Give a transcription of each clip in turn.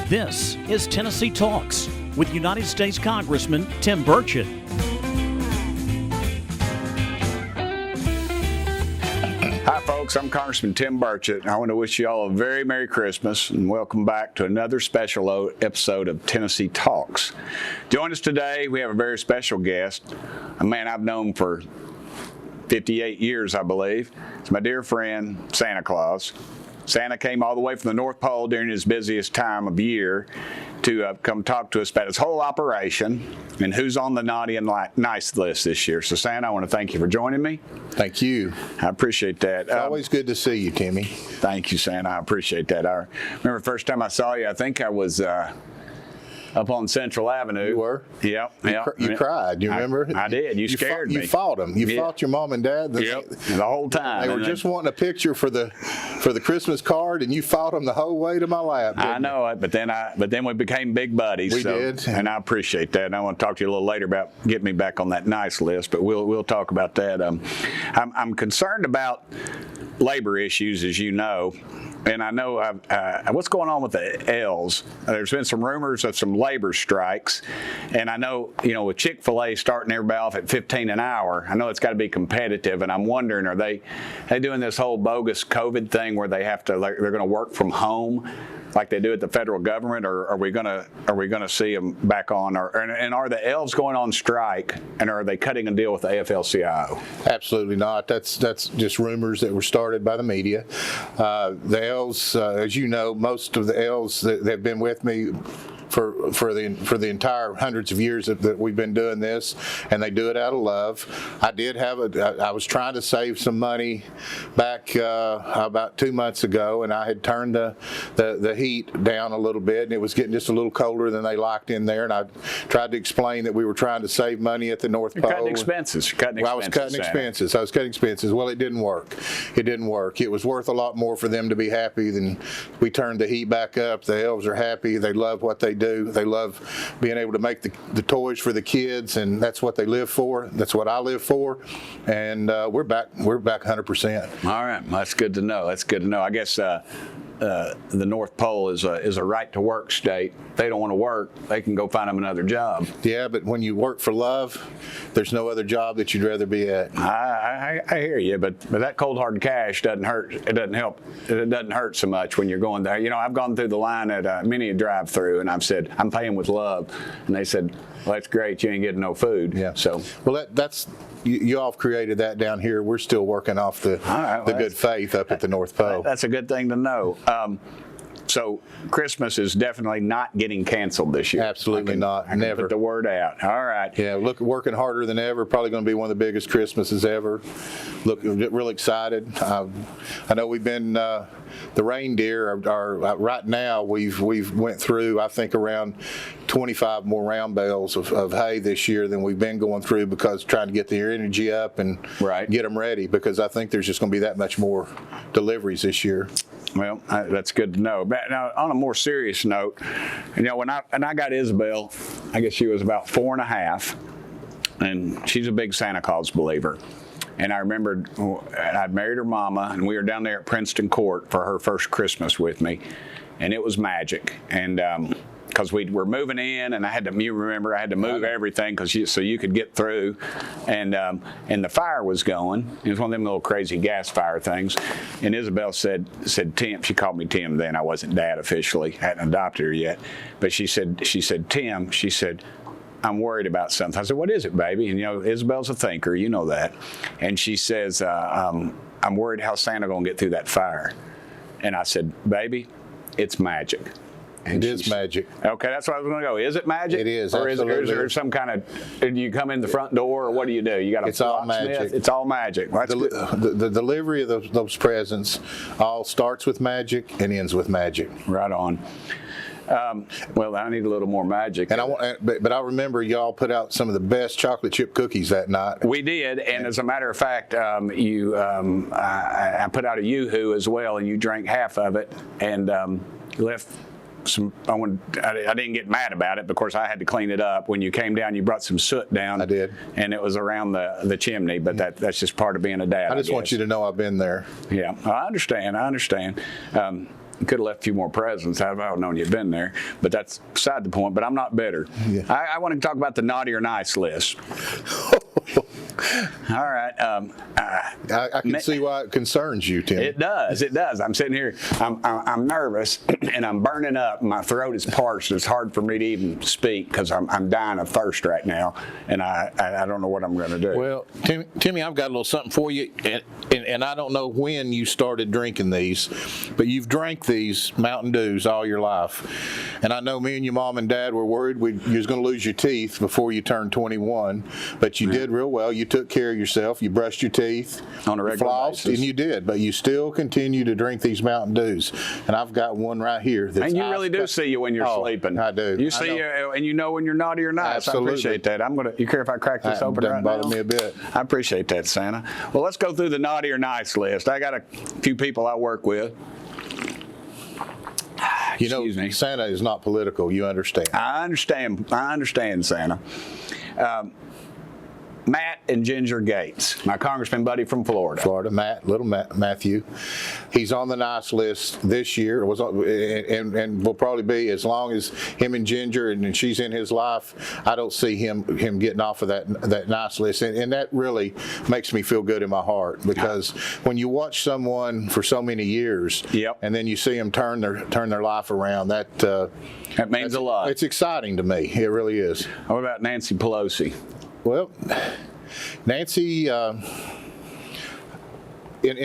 This is Tennessee Talks with United States Congressman Tim Burchett. Hi folks, I'm Congressman Tim Burchett. I want to wish you all a very Merry Christmas and welcome back to another special episode of Tennessee Talks. Join us today, we have a very special guest, a man I've known for 58 years, I believe. It's my dear friend, Santa Claus. Santa came all the way from the North Pole during his busiest time of year to come talk to us about his whole operation and who's on the naughty and nice list this year. So, Santa, I want to thank you for joining me. Thank you. I appreciate that. It's always good to see you, Timmy. Thank you, Santa. I appreciate that. I remember the first time I saw you, I think I was up on Central Avenue. You were? Yep. You cried, you remember? I did. You scared me. You fought them. You fought your mom and dad. The whole time. They were just wanting a picture for the Christmas card, and you fought them the whole way to my lap. I know it, but then we became big buddies. We did. And I appreciate that. And I want to talk to you a little later about getting me back on that nice list, but we'll talk about that. I'm concerned about labor issues, as you know. And I know what's going on with the L's. There's been some rumors of some labor strikes, and I know with Chick-fil-A starting everybody off at 15 an hour, I know it's got to be competitive. And I'm wondering, are they doing this whole bogus COVID thing where they're going to work from home like they do at the federal government, or are we going to see them back on? And are the L's going on strike, and are they cutting a deal with the AFL-CIO? Absolutely not. That's just rumors that were started by the media. The L's, as you know, most of the L's that have been with me for the entire hundreds of years that we've been doing this, and they do it out of love. I was trying to save some money back about 2 months ago, and I had turned the heat down a little bit, and it was getting just a little colder than they liked in there, and I tried to explain that we were trying to save money at the North Pole. Cutting expenses. I was cutting expenses. Well, it didn't work. It was worth a lot more for them to be happy than we turned the heat back up. The elves are happy. They love what they do. They love being able to make the toys for the kids, and that's what they live for. That's what I live for, and we're back 100%. All right, that's good to know. I guess the North Pole is a right to work state. If they don't want to work, they can go find them another job. Yeah, but when you work for love, there's no other job that you'd rather be at. I hear you, but that cold hard cash doesn't hurt. It doesn't help. It doesn't hurt so much when you're going there. I've gone through the line at many a drive-through, and I've said I'm paying with love, and they said, well, that's great. You ain't getting no food. Yeah. So that's. You all have created that down here. We're still working off the good faith up at the North Pole. That's a good thing to know. So Christmas is definitely not getting canceled this year. Absolutely not. Never. Put the word out. All right. Yeah, working harder than ever. Probably going to be one of the biggest Christmases ever. Look, really excited. I know we've been the reindeer are right now. We've went through, I think, around 25 more round bales of hay this year than we've been going through, because trying to get their energy up and get them ready, because I think there's just going to be that much more deliveries this year. Well, that's good to know. But now, on a more serious note, when I got Isabelle, I guess she was about 4.5, and she's a big Santa Claus believer. And I remembered I'd married her mama, and we were down there at Princeton Court for her first Christmas with me, and it was magic. And because we were moving in, and I had to move everything so you could get through, and the fire was going. It was one of them little crazy gas fire things. And Isabelle said Tim. She called me Tim then. I wasn't Dad officially, hadn't adopted her yet, but she said Tim. She said, I'm worried about something. I said, what is it, baby? And Isabelle's a thinker, you know that. And she says, I'm worried how Santa gonna get through that fire. And I said, baby, it's magic. It is magic. Okay, that's where I was going to go. Is it magic? It is. Or absolutely. is there some kind of? Do you come in the front door, or what do? You got a It's all locksmith? magic. It's all magic. Well, the delivery of those presents all starts with magic and ends with magic. Right on. Well, I need a little more magic. And I remember y'all put out some of the best chocolate chip cookies that night. We did, and as a matter of fact, I put out a Yoo-hoo as well, and you drank half of it, and left some. I didn't get mad about it, but of course I had to clean it up. When you came down, you brought some soot down. I did, and it was around the chimney. But that's just part of being a dad. I just want you to know I've been there. Yeah, I understand. could have left a few more presents. I've known you've been there, but that's beside the point. But I'm not bitter. Yeah. I want to talk about the naughty or nice list. All right. I can see why it concerns you, Tim. It does. It does. I'm sitting here. I'm nervous and I'm burning up. My throat is parched. It's hard for me to even speak because I'm dying of thirst right now, and I don't know what I'm going to do. Well, Timmy, I've got a little something for you, and I don't know when you started drinking these, but you've drank these Mountain Dews all your life. And I know me and your mom and dad were worried you was going to lose your teeth before you turned 21, but you did real well. You took care of yourself. You brushed your teeth on a regular basis. And you did, but you still continue to drink these Mountain Dews. And I've got one right here. And you really do see you when you're sleeping. I do. You see, and you know when you're naughty or nice. Absolutely. I appreciate that. You care if I crack this open right now? Doesn't bother me a bit. I appreciate that, Santa. Well, let's go through the naughty or nice list. I got a few people I work with. You know, Santa is not political. You understand. I understand, Santa. Matt and Ginger Gates, my congressman buddy from Florida. Matthew. He's on the nice list this year. And will probably be as long as him and Ginger and she's in his life. I don't see him getting off of that nice list, and that really makes me feel good in my heart, because when you watch someone for so many years, and then you see them turn their life around, that means a lot. It's exciting to me. It really is. What about Nancy Pelosi? Well, Nancy, in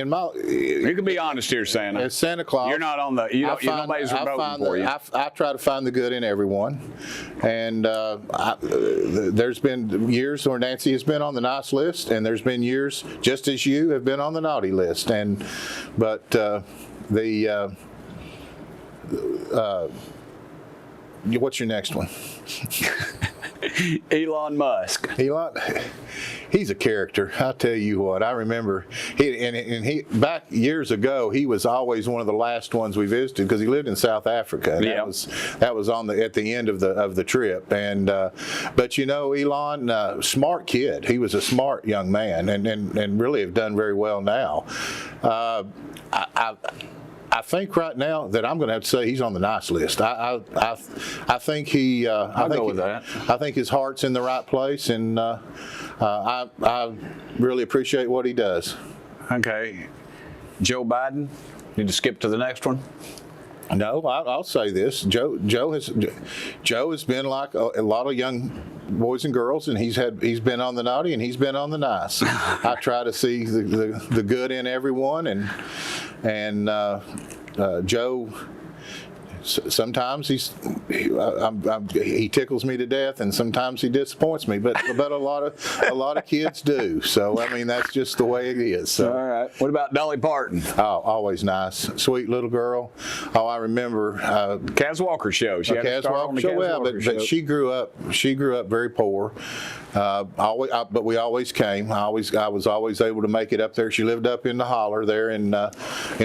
my, you can be honest here, Santa. As Santa Claus, you're not on the. Nobody's voting for you. I try to find the good in everyone, and there's been years where Nancy has been on the nice list, and there's been years, just as you have been on the naughty list. What's your next one? Elon Musk. He's a character. I'll tell you what. I remember he back years ago. He was always one of the last ones we visited because he lived in South Africa. And that was at the end of the trip. And but Elon, smart kid. He was a smart young man, and really have done very well now. I think right now that I'm going to have to say he's on the nice list. I think he. I'll go with that. I think his heart's in the right place, and I really appreciate what he does. Okay, Joe Biden. Need to skip to the next one. No, I'll say this. Joe has been like a lot of young boys and girls, and he's been on the naughty and he's been on the nice. I try to see the good in everyone, and Joe. Sometimes he tickles me to death, and sometimes he disappoints me. But a lot of kids do. So I mean, that's just the way it is. So. All right. What about Dolly Parton? Oh, always nice, sweet little girl. Oh, I remember Kaz Walker show. She had Kaz Walker show. Well, but she grew up very poor. But we always came. I was always able to make it up there. She lived up in the holler there in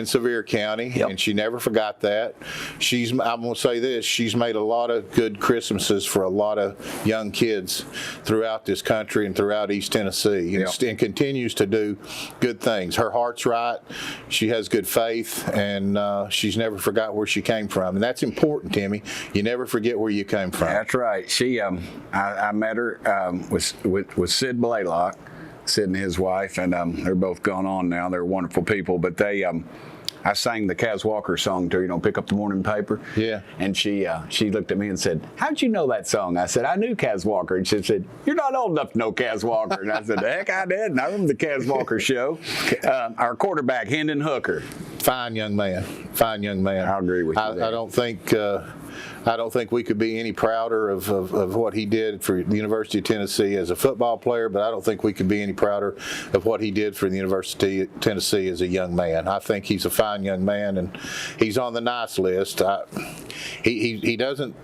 Sevier County, and she never forgot that. I'm going to say this, she's made a lot of good Christmases for a lot of young kids throughout this country and throughout East Tennessee, and continues to do good things. Her heart's right. She has good faith, and she's never forgot where she came from. And that's important, Timmy. You never forget where you came from. That's right. She, I met her with Sid Blaylock, Sid and his wife, and they're both gone on now. They're wonderful people, but they I sang the Kaz Walker song to her, pick up the morning paper. Yeah. And she looked at me and said, "How'd you know that song?" I said, "I knew Kaz Walker." And she said, "You're not old enough to know Kaz Walker." And I said, "Heck, I did. And I remember the Kaz Walker show." Our quarterback, Hendon Hooker. Fine young man. I agree with you. I don't think we could be any prouder of what he did for the University of Tennessee as a football player, but I don't think we could be any prouder of what he did for the University of Tennessee as a young man. I think he's a fine young man, and he's on the nice list. He doesn't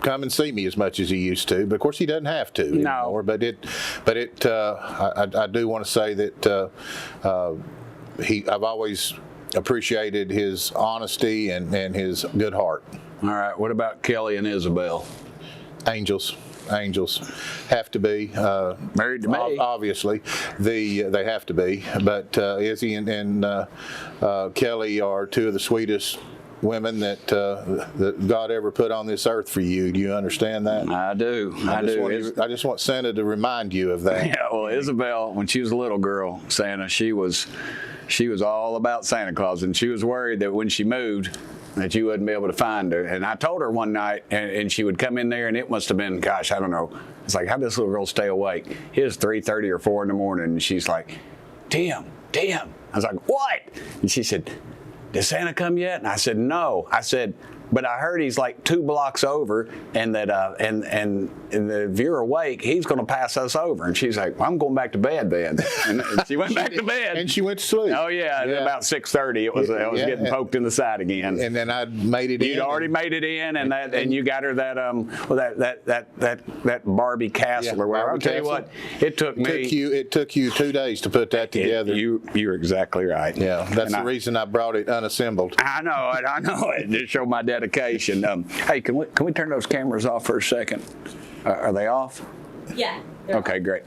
come and see me as much as he used to, but of course he doesn't have to anymore. But I do want to say that I've always appreciated his honesty and his good heart. All right. What about Kelly and Isabelle? Angels have to be married to me. Obviously, they have to be. But Izzy and Kelly are two of the sweetest women that God ever put on this earth for you. Do you understand that? I do. I just want Santa to remind you of that. Yeah, well, Isabelle, when she was a little girl, Santa, she was all about Santa Claus, and she was worried that when she moved, that you wouldn't be able to find her. And I told her one night, and she would come in there, and it must have been, gosh, I don't know. It's like, how'd this little girl stay awake? It was 3:30 or 4 in the morning, and she's like, Tim. I was like, what? And she said, did Santa come yet? And I said, no. I said, but I heard he's like 2 blocks over, and that and if you're awake, he's going to pass us over. And she's like, well, I'm going back to bed then. And she went back to bed. And she went to sleep. Oh yeah, at about 6:30, it was getting poked in the side again. And then I made it in. You'd already made it in, and you got her that Barbie castle or whatever. I'll tell you what, it took you 2 days to put that together. You're exactly right. Yeah, that's the reason I brought it unassembled. I know it. Just show my dedication. Hey, can we turn those cameras off for a second? Are they off? Yeah. Okay, great.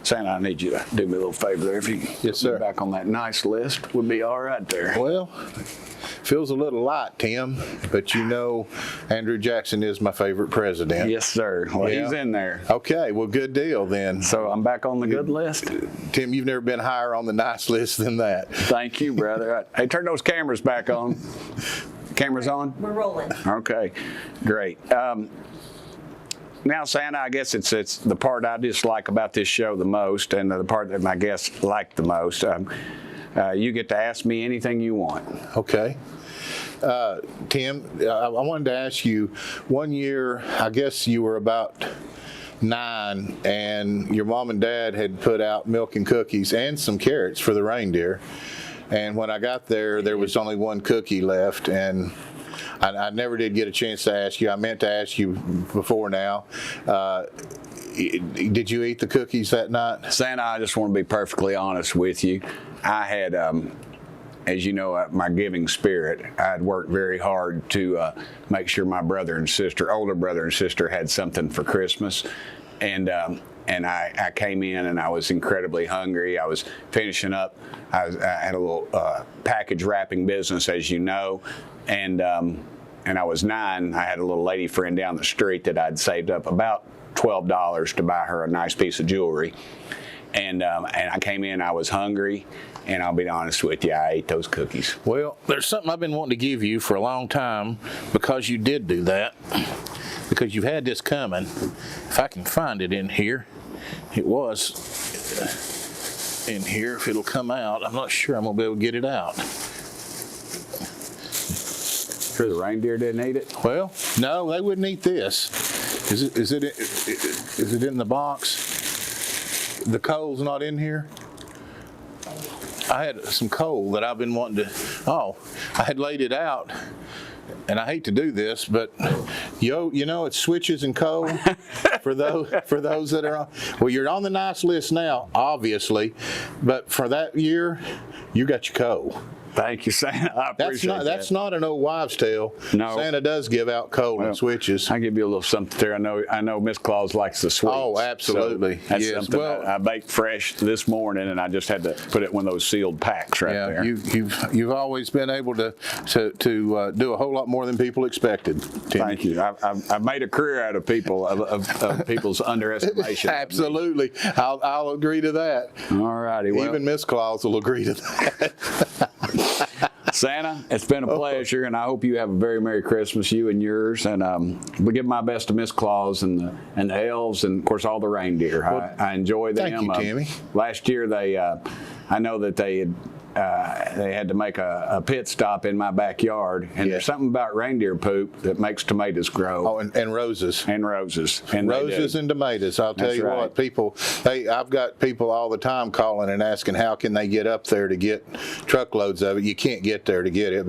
Santa, I need you to do me a little favor there. If you can Yes, sir. get back on that nice list, would be all right there. Well, feels a little light, Tim, but you know Andrew Jackson is my favorite president. Yes, sir. Well, Yeah. he's in there. Okay, well, good deal then. So I'm back on the good list. Tim, you've never been higher on the nice list than that. Thank you, brother. Hey, turn those cameras back on. Cameras on? We're rolling. Okay, great. Now, Santa, I guess it's the part I dislike about this show the most, and the part that my guests like the most. You get to ask me anything you want. Okay. Tim, I wanted to ask you, one year, I guess you were about 9, and your mom and dad had put out milk and cookies and some carrots for the reindeer. And when I got there, there was only one cookie left, and I never did get a chance to ask you. I meant to ask you before now. Did you eat the cookies that night? Santa, I just want to be perfectly honest with you. I had, as you know, my giving spirit. I had worked very hard to make sure my older brother and sister had something for Christmas. And I came in and I was incredibly hungry. I was finishing up. I had a little package wrapping business, as you know, and I was 9. I had a little lady friend down the street that I'd saved up about $12 to buy her a nice piece of jewelry, and I came in. I was hungry, and I'll be honest with you, I ate those cookies. Well, there's something I've been wanting to give you for a long time because you did do that. Because you've had this coming. If I can find it in here, it was in here. If it'll come out, I'm not sure I'm gonna be able to get it out. Sure, the reindeer didn't eat it. Well, no, they wouldn't eat this. Is it in the box? The coal's not in here. I had some coal that I've been wanting to. I had laid it out. And I hate to do this, but you know it's switches and coal for those that are on. Well, you're on the nice list now, obviously, but for that year, you got your coal. Thank you, Santa. I appreciate that. That's not an old wives' tale. No. Santa does give out coal and switches. I'll give you a little something there. I know Miss Claus likes the sweets. Oh, absolutely. So that's Yes. something Well, I baked fresh this morning, and I just had to put it in one of those sealed packs right there. You've always been able to do a whole lot more than people expected, Timmy. Thank you. I've made a career out of people of people's underestimation. Absolutely. I'll agree to that. All righty. Well, Even Miss Claus will agree to that. Santa, it's been a pleasure, and I hope you have a very Merry Christmas, you and yours. And we give my best to Miss Claus and the elves, and of course all the reindeer. I enjoy them. Thank you, Tammy. Last year I know that they had to make a pit stop in my backyard, and there's something about reindeer poop that makes tomatoes grow. Oh, and roses. And roses. And roses and tomatoes. I'll tell you what, I've got people all the time calling and asking how can they get up there to get truckloads of it. You can't get there to get it,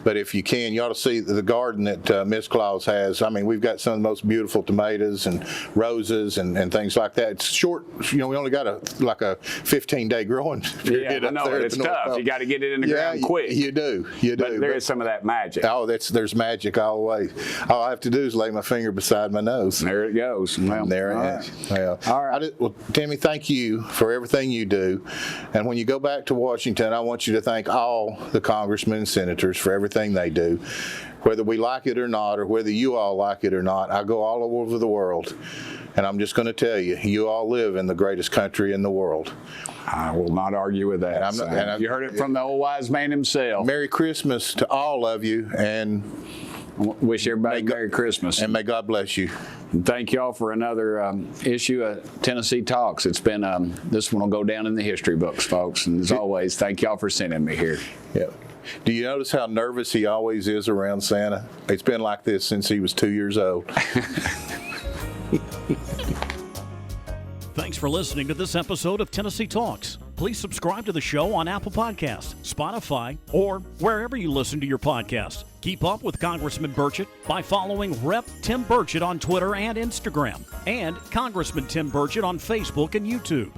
but if you can, you ought to see the garden that Miss Claus has. I mean, we've got some of the most beautiful tomatoes and roses and things like that. It's short, we only got a 15-day growing period up there. It's tough. tough. You got to get it in the ground quick. You do. But there is some of that magic. Oh, there's magic all the way. All I have to do is lay my finger beside my nose. There it goes. Well, There it is. Well, all right. Well, Timmy, thank you for everything you do. And when you go back to Washington, I want you to thank all the congressmen and senators for everything they do. Whether we like it or not, or whether you all like it or not, I go all over the world. And I'm just going to tell you, you all live in the greatest country in the world. I will not argue with that. You heard it from the old wise man himself. Merry Christmas to all of you, and wish everybody Merry Christmas. And may God bless you. And thank y'all for another issue of Tennessee Talks. It's been, this one will go down in the history books, folks. And as always, thank y'all for sending me here. Yeah. Do you notice how nervous he always is around Santa? It's been like this since he was 2 years old. Thanks for listening to this episode of Tennessee Talks. Please subscribe to the show on Apple Podcasts, Spotify, or wherever you listen to your podcasts. Keep up with Congressman Burchett by following Rep. Tim Burchett on Twitter and Instagram, and Congressman Tim Burchett on Facebook and YouTube.